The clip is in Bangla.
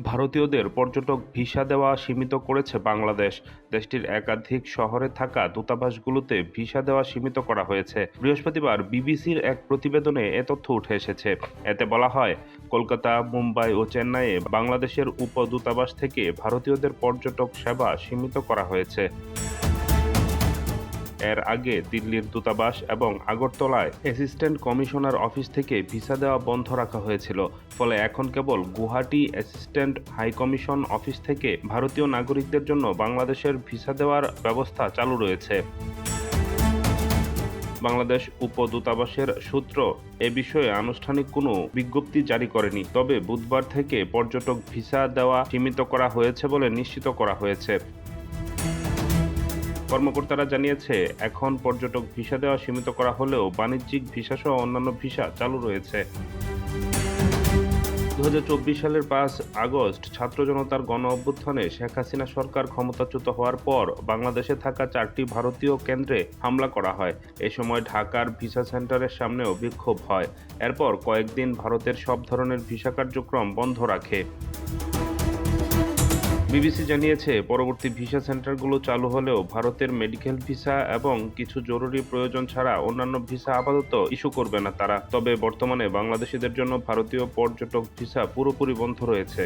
ভারতীয়দের পর্যটক ভিসা দেওয়া সীমিত করেছে বাংলাদেশ। দেশটির একাধিক শহরে থাকা দূতাবাসগুলোতে ভিসা দেওয়া সীমিত করা হয়েছে। বৃহস্পতিবার বিবিসির এক প্রতিবেদনে এ তথ্য উঠে এসেছে। এতে বলা হয়, কলকাতা, মুম্বাই ও চেন্নাইয়ে বাংলাদেশের উপদূতাবাস থেকে ভারতীয়দের পর্যটক সেবা সীমিত করা হয়েছে। এর আগে দিল্লির দূতাবাস এবং আগরতলায় অ্যাসিস্ট্যান্ট কমিশনার অফিস থেকে ভিসা দেওয়া বন্ধ রাখা হয়েছিল। ফলে এখন কেবল গুয়াহাটি অ্যাসিস্ট্যান্ট হাইকমিশন অফিস থেকে ভারতীয় নাগরিকদের জন্য বাংলাদেশের ভিসা দেওয়ার ব্যবস্থা চালু রয়েছে। বাংলাদেশ উপদূতাবাসের সূত্র এ বিষয়ে আনুষ্ঠানিক কোনো বিজ্ঞপ্তি জারি করেনি, তবে বুধবার থেকে পর্যটক ভিসা দেওয়া সীমিত করা হয়েছে বলে নিশ্চিত করা হয়েছে। কর্মকর্তারা জানিয়েছে, এখন পর্যটক ভিসা দেওয়া সীমিত করা হলেও বাণিজ্যিক ভিসাসহ অন্যান্য ভিসা চালু রয়েছে। 2024 সালের 5 আগস্ট ছাত্র জনতার গণ-অভ্যুত্থানে শেখ হাসিনা সরকার ক্ষমতাচ্যুত হওয়ার পর বাংলাদেশে থাকা 4টি ভারতীয় কেন্দ্রে হামলা করা হয়। এ সময় ঢাকার ভিসা সেন্টারের সামনেও বিক্ষোভ হয়। এরপর কয়েকদিন ভারতের সব ধরনের ভিসা কার্যক্রম বন্ধ রাখে। বিবিসি জানিয়েছে, পরবর্তী ভিসা সেন্টারগুলো চালু হলেও ভারতের মেডিকেল ভিসা এবং কিছু জরুরি প্রয়োজন ছাড়া অন্যান্য ভিসা আপাতত ইস্যু করবে না তারা। তবে বর্তমানে বাংলাদেশিদের জন্য ভারতীয় পর্যটক ভিসা পুরোপুরি বন্ধ রয়েছে।